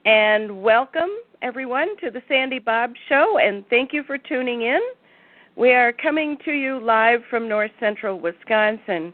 And welcome, everyone, to the Sandy Bob Show, and thank you for tuning in. We are coming to you live from north central Wisconsin.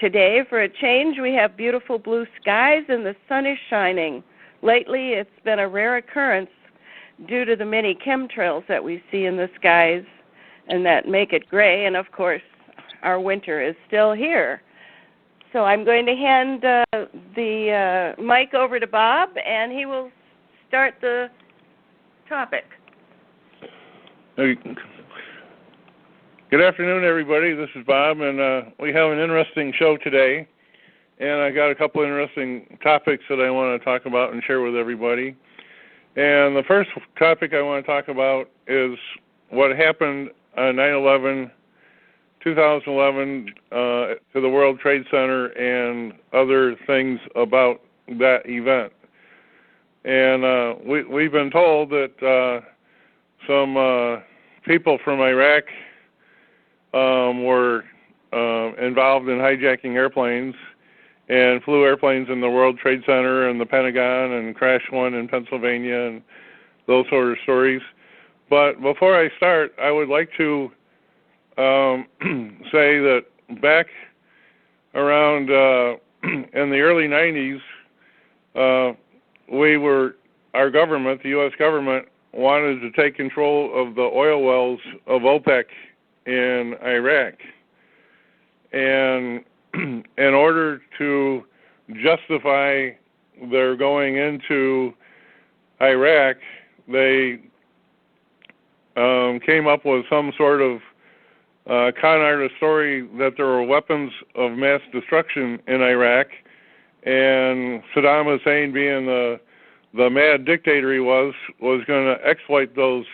Today, for a change, we have beautiful blue skies and the sun is shining. Lately, it's been a rare occurrence due to the many chemtrails that we see in the skies and that make it gray, and of course, our winter is still here. So I'm going to hand the mic over to Bob, and he will start the topic. Good afternoon, everybody. This is Bob, and we have an interesting show today. And I got a couple interesting topics that I want to talk about and share with everybody. And the first topic I want to talk about is what happened on 9/11, 2011, to the World Trade Center and other things about that event. And we've been told that some people from Iraq were involved in hijacking airplanes and flew airplanes in the World Trade Center and the Pentagon and crashed one in Pennsylvania and those sort of stories. But before I start, I would like to say that back around in the early 90s, our government, the U.S. government, wanted to take control of the oil wells of OPEC in Iraq. And in order to justify their going into Iraq, they came up with some sort of con artist story that there were weapons of mass destruction in Iraq, and Saddam Hussein, being the mad dictator he was going to exploit those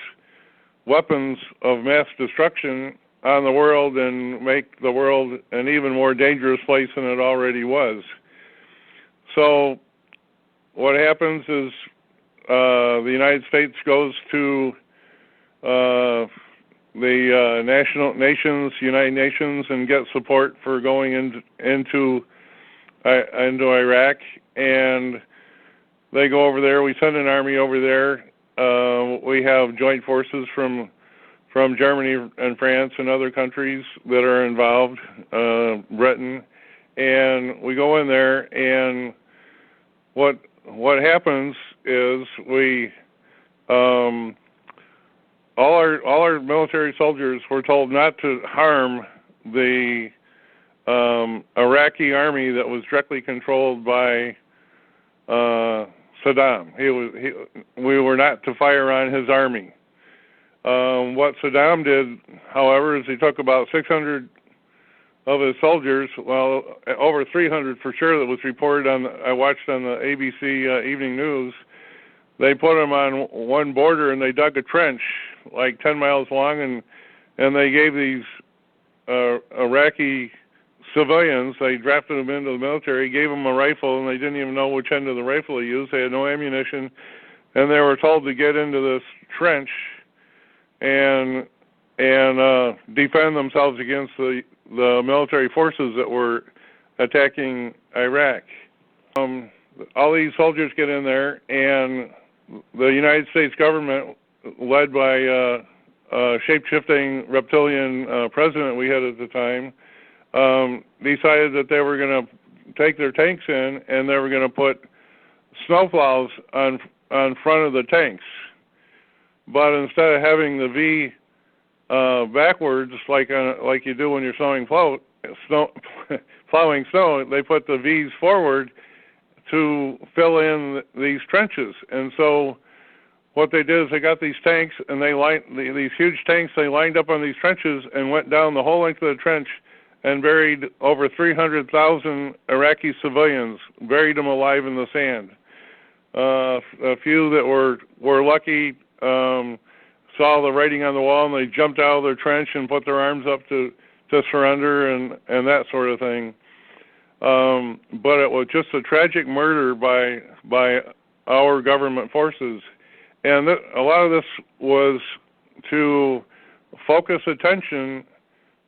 weapons of mass destruction on the world and make the world an even more dangerous place than it already was. So what happens is the United States goes to the United Nations, and gets support for going into Iraq, and they go over there. We send an army over there. We have joint forces from Germany and France and other countries that are involved, Britain, and we go in there, and what happens is we all our military soldiers were told not to harm the Iraqi army that was directly controlled by Saddam. We were not to fire on his army. What Saddam did, however, is he took about 600 of his soldiers, well, over 300 for sure, that was reported I watched on the ABC Evening News. They put them on one border and they dug a trench like 10 miles long, and they gave these Iraqi civilians, they drafted them into the military, gave them a rifle, and they didn't even know which end of the rifle to use. They had no ammunition, and they were told to get into this trench and defend themselves against the military forces that were attacking Iraq. All these soldiers get in there, and the United States government, led by a shape-shifting reptilian president we had at the time, decided that they were going to take their tanks in, and they were going to put snowplows on front of the tanks. But instead of having the V backwards, like you do when you're plowing snow, they put the V's forward to fill in these trenches. And so what they did is they got these tanks, and these huge tanks, they lined up on these trenches and went down the whole length of the trench and buried over 300,000 Iraqi civilians, buried them alive in the sand. A few that were lucky saw the writing on the wall, and they jumped out of their trench and put their arms up to surrender and that sort of thing. But it was just a tragic murder by our government forces. And a lot of this was to focus attention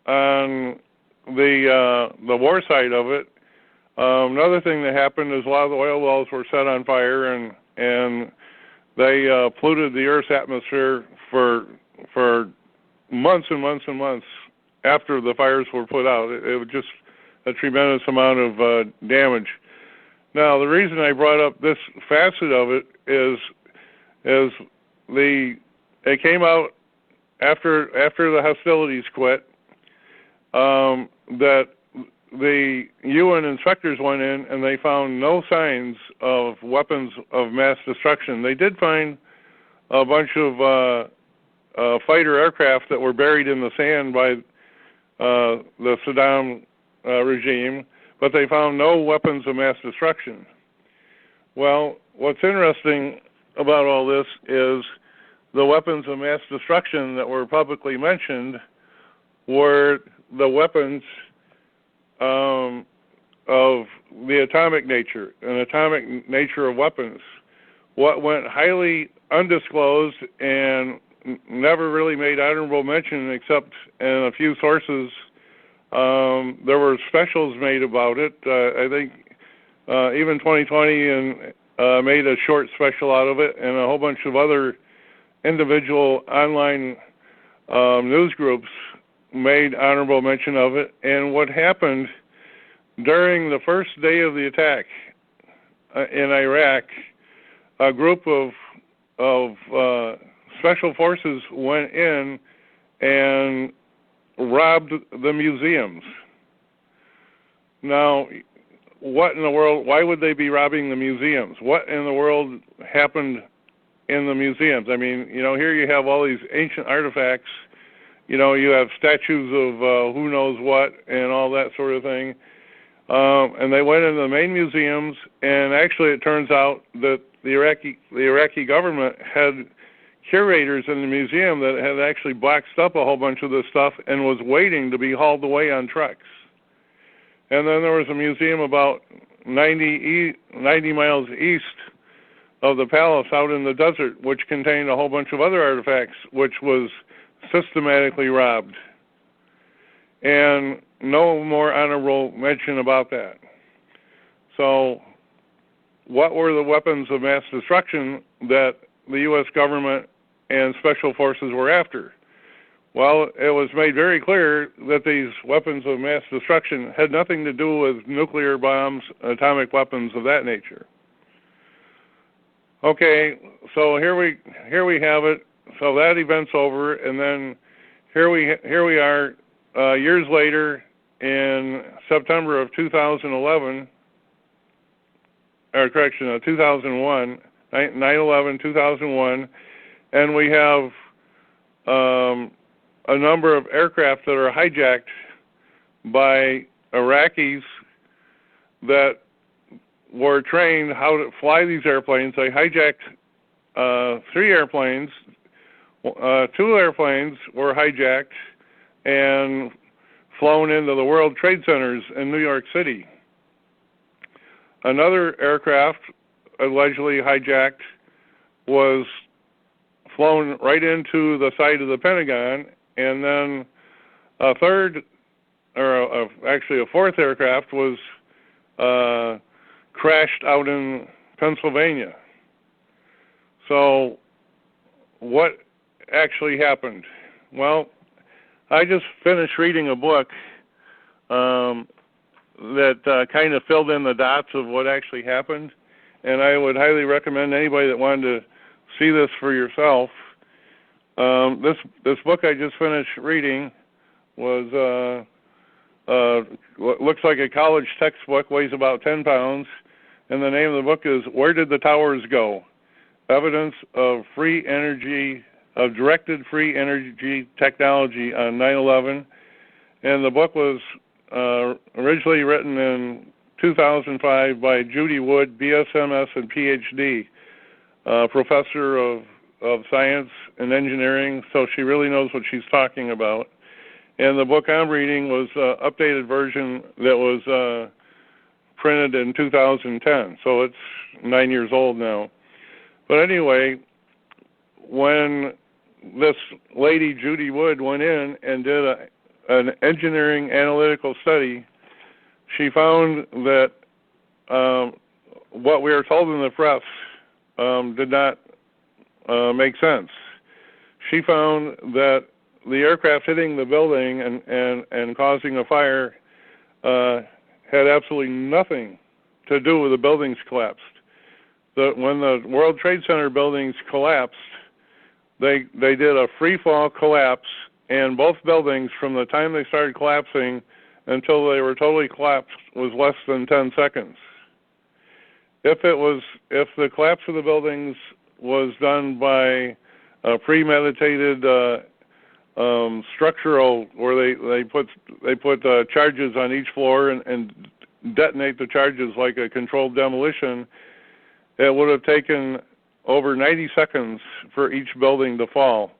on the war side of it. Another thing that happened is a lot of the oil wells were set on fire, and and they polluted the Earth's atmosphere for months and months and months after the fires were put out. It was just a tremendous amount of damage. Now, the reason I brought up this facet of it is it came out after the hostilities quit, that the UN inspectors went in and they found no signs of weapons of mass destruction. They did find a bunch of fighter aircraft that were buried in the sand by the Saddam regime, but they found no weapons of mass destruction. Well, what's interesting about all this is the weapons of mass destruction that were publicly mentioned were the weapons of the atomic nature of weapons. What went highly undisclosed and never really made honorable mention except in a few sources. There were specials made about it. I think even 2020 and made a short special out of it, and a whole bunch of other individual online news groups made honorable mention of it. And what happened during the first day of the attack in Iraq, a group of special forces went in and robbed the museums. Now, what in the world, why would they be robbing the museums? What in the world happened in the museums? I mean, here you have all these ancient artifacts, you have statues of who knows what and all that sort of thing. And they went into the main museums, and actually it turns out that the Iraqi government had curators in the museum that had actually boxed up a whole bunch of this stuff and was waiting to be hauled away on trucks. And then there was a museum about 90 miles east of the palace out in the desert, which contained a whole bunch of other artifacts, which was systematically robbed. And no more honorable mention about that. So what were the weapons of mass destruction that the U.S. government and special forces were after? Well, it was made very clear that these weapons of mass destruction had nothing to do with nuclear bombs, atomic weapons of that nature. Okay, so here we have it. So that event's over, and then here we are years later in September of 2011, or correction, 2001, 9/11, 2001, and we have a number of aircraft that are hijacked by Iraqis that were trained how to fly these airplanes. They hijacked 3 airplanes. 2 airplanes were hijacked and flown into the World Trade Centers in New York City. Another aircraft, allegedly hijacked, was flown right into the side of the Pentagon, and then a fourth aircraft was crashed out in Pennsylvania. So what actually happened? Well, I just finished reading a book that kind of filled in the dots of what actually happened, and I would highly recommend anybody that wanted to see this for yourself. This book I just finished reading was what looks like a college textbook, weighs about 10 pounds, and the name of the book is Where Did the Towers Go? Evidence of directed free energy technology on 9/11. And the book was originally written in 2005 by Judy Wood, BSMS and PhD, professor of science and engineering, so she really knows what she's talking about. And the book I'm reading was an updated version that was printed in 2010, so it's 9 years old now. But anyway, when this lady, Judy Wood, went in and did an engineering analytical study, she found that what we are told in the press did not make sense. She found that the aircraft hitting the building and causing a fire had absolutely nothing to do with the buildings collapsed. When the World Trade Center buildings collapsed, they did a free fall collapse, and both buildings, from the time they started collapsing until they were totally collapsed, was less than 10 seconds. If the collapse of the buildings was done by a premeditated structural, where they put charges on each floor and detonate the charges like a controlled demolition, it would have taken over 90 seconds for each building to fall,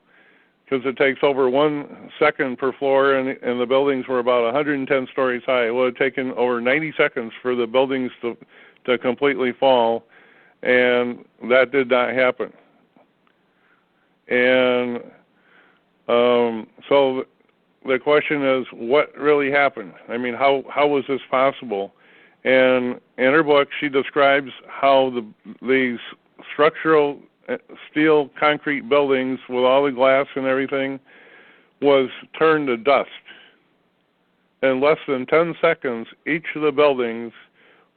because it takes over 1 second per floor, and the buildings were about 110 stories high. It would have taken over 90 seconds for the buildings to completely fall, and that did not happen. And so the question is, what really happened? I mean, how was this possible? And in her book, she describes how these structural steel concrete buildings with all the glass and everything was turned to dust. In less than 10 seconds, each of the buildings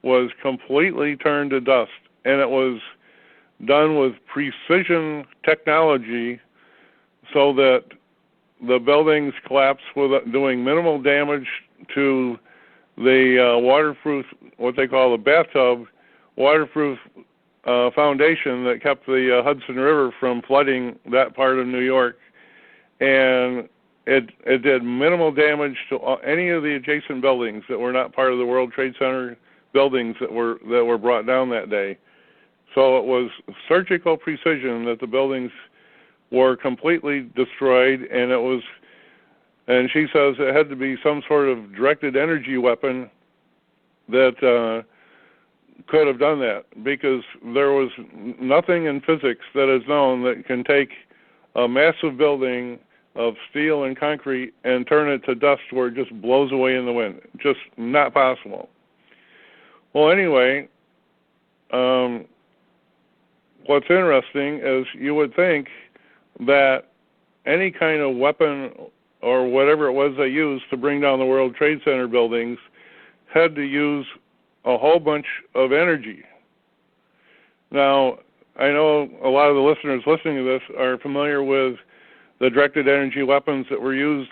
was completely turned to dust, and it was done with precision technology so that the buildings collapsed with doing minimal damage to the waterproof, what they call the bathtub, waterproof foundation that kept the Hudson River from flooding that part of New York. And it did minimal damage to any of the adjacent buildings that were not part of the World Trade Center buildings that were brought down that day. So it was surgical precision that the buildings were completely destroyed, and she says it had to be some sort of directed energy weapon that could have done that, because there was nothing in physics that is known that can take a massive building of steel and concrete and turn it to dust where it just blows away in the wind. Just not possible. Well, anyway, what's interesting is you would think that any kind of weapon or whatever it was they used to bring down the World Trade Center buildings had to use a whole bunch of energy. Now, I know a lot of the listeners listening to this are familiar with the directed energy weapons that were used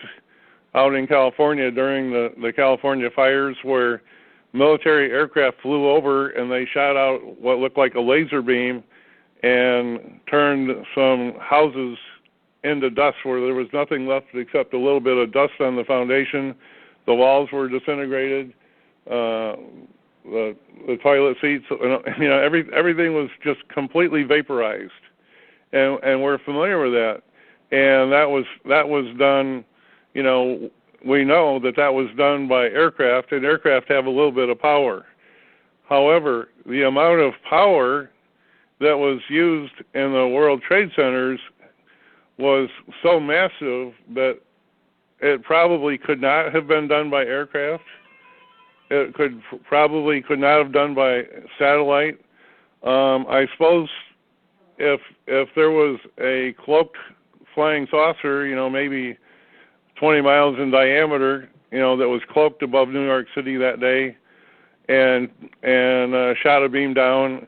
out in California during the California fires, where military aircraft flew over and they shot out what looked like a laser beam and turned some houses into dust where there was nothing left except a little bit of dust on the foundation. The walls were disintegrated, the toilet seats, everything was just completely vaporized, and we're familiar with that. And that was done. We know that was done by aircraft, and aircraft have a little bit of power. However, the amount of power that was used in the World Trade Centers was so massive that it probably could not have been done by aircraft. It probably could not have done by satellite. I suppose if there was a cloaked flying saucer, maybe 20 miles in diameter, that was cloaked above New York City that day, and shot a beam down,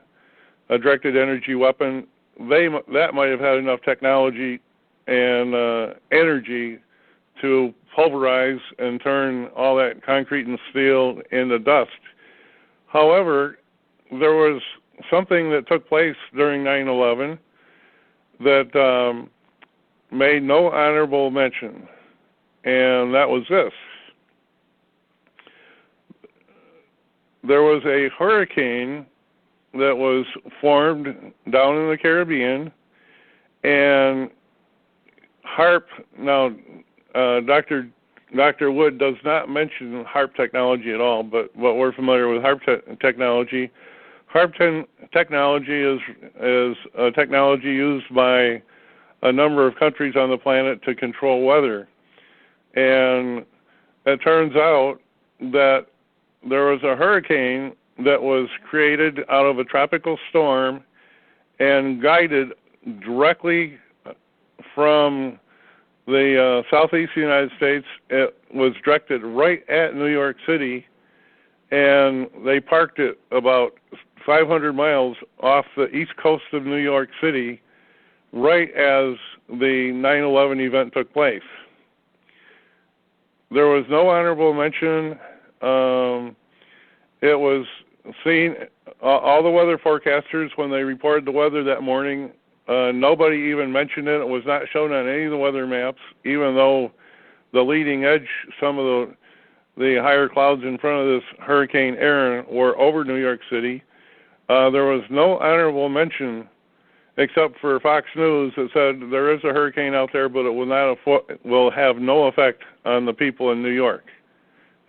a directed energy weapon, that might have had enough technology and energy to pulverize and turn all that concrete and steel into dust. However, there was something that took place during 9/11 that made no honorable mention, and that was this. There was a hurricane that was formed down in the Caribbean, and HAARP, now Dr. Wood does not mention HAARP technology at all, but we're familiar with HAARP technology. HAARP technology is a technology used by a number of countries on the planet to control weather. And it turns out that there was a hurricane that was created out of a tropical storm, and guided directly from the southeast United States. It was directed right at New York City, and they parked it about 500 miles off the east coast of New York City, right as the 9/11 event took place. There was no honorable mention. It was seen, all the weather forecasters, when they reported the weather that morning, nobody even mentioned it. It was not shown on any of the weather maps, even though the leading edge, some of the higher clouds in front of this Hurricane Aaron were over New York City. There was no honorable mention except for Fox News that said there is a hurricane out there, but it will have no effect on the people in New York,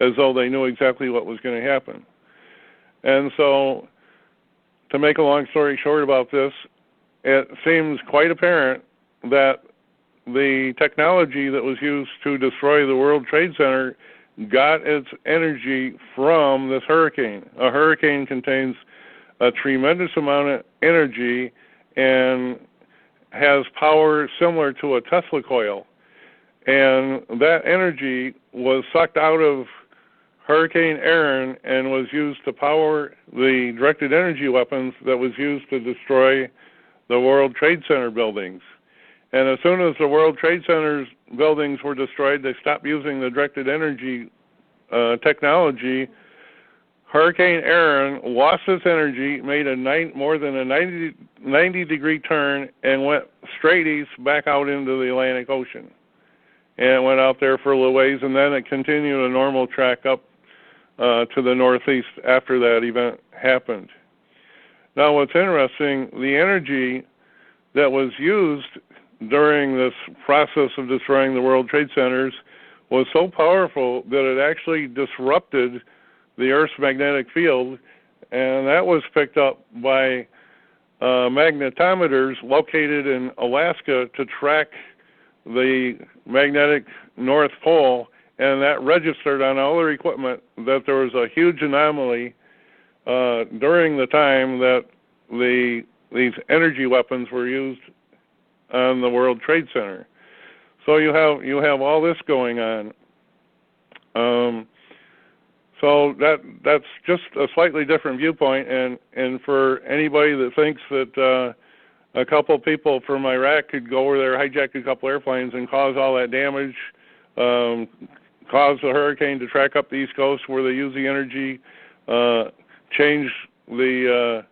as though they knew exactly what was going to happen. And so, to make a long story short about this, it seems quite apparent that the technology that was used to destroy the World Trade Center got its energy from this hurricane. A hurricane contains a tremendous amount of energy and has power similar to a Tesla coil. And that energy was sucked out of Hurricane Aaron and was used to power the directed energy weapons that was used to destroy the World Trade Center buildings. And as soon as the World Trade Center's buildings were destroyed, they stopped using the directed energy technology. Hurricane Aaron lost its energy, made more than a 90-degree turn, and went straight east back out into the Atlantic Ocean. And it went out there for a little ways, and then it continued a normal track up to the northeast after that event happened. Now, what's interesting, the energy that was used during this process of destroying the World Trade Centers was so powerful that it actually disrupted the Earth's magnetic field, and that was picked up by magnetometers located in Alaska to track the magnetic North Pole, and that registered on all their equipment that there was a huge anomaly during the time that these energy weapons were used on the World Trade Center. So you have all this going on. So that's just a slightly different viewpoint, and for anybody that thinks that a couple people from Iraq could go over there, hijack a couple airplanes, and cause all that damage, cause the hurricane to track up the East Coast where they use the energy, change the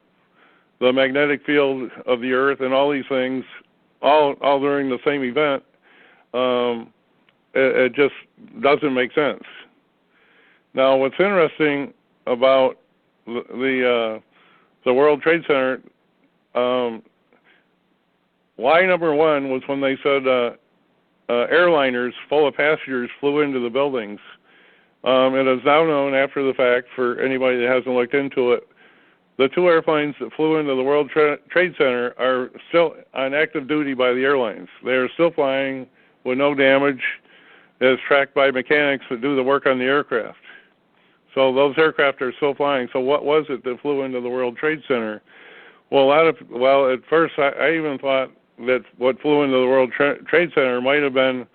magnetic field of the Earth, and all these things, all during the same event, it just doesn't make sense. Now, what's interesting about the World Trade Center, lie number one was when they said airliners full of passengers flew into the buildings. It is now known after the fact, for anybody that hasn't looked into it, the two airplanes that flew into the World Trade Center are still on active duty by the airlines. They are still flying with no damage. It's tracked by mechanics that do the work on the aircraft. So those aircraft are still flying. So what was it that flew into the World Trade Center? Well, at first I even thought that what flew into the World Trade Center might have been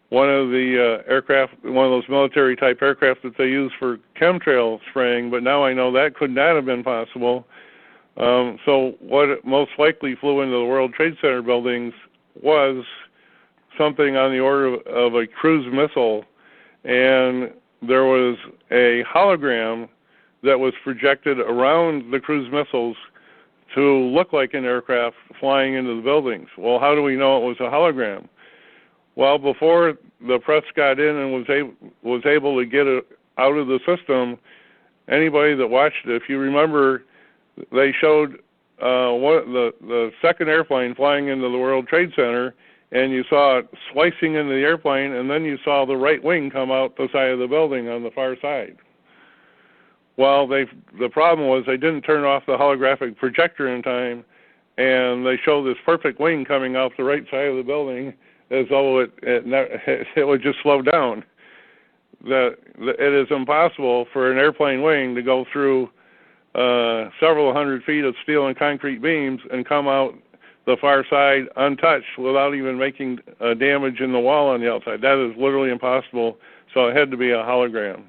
one of the aircraft, one of those military-type aircraft that they use for chemtrail spraying, but now I know that could not have been possible. So what most likely flew into the World Trade Center buildings was something on the order of a cruise missile, and there was a hologram that was projected around the cruise missiles to look like an aircraft flying into the buildings. Well, how do we know it was a hologram? Well, before the press got in and was able to get it out of the system, anybody that watched it, if you remember, they showed the second airplane flying into the World Trade Center, and you saw it slicing into the airplane, and then you saw the right wing come out the side of the building on the far side. Well, the problem was they didn't turn off the holographic projector in time, and they showed this perfect wing coming out the right side of the building as though it would just slow down. It is impossible for an airplane wing to go through several hundred feet of steel and concrete beams and come out the far side untouched without even making damage in the wall on the outside. That is literally impossible, so it had to be a hologram.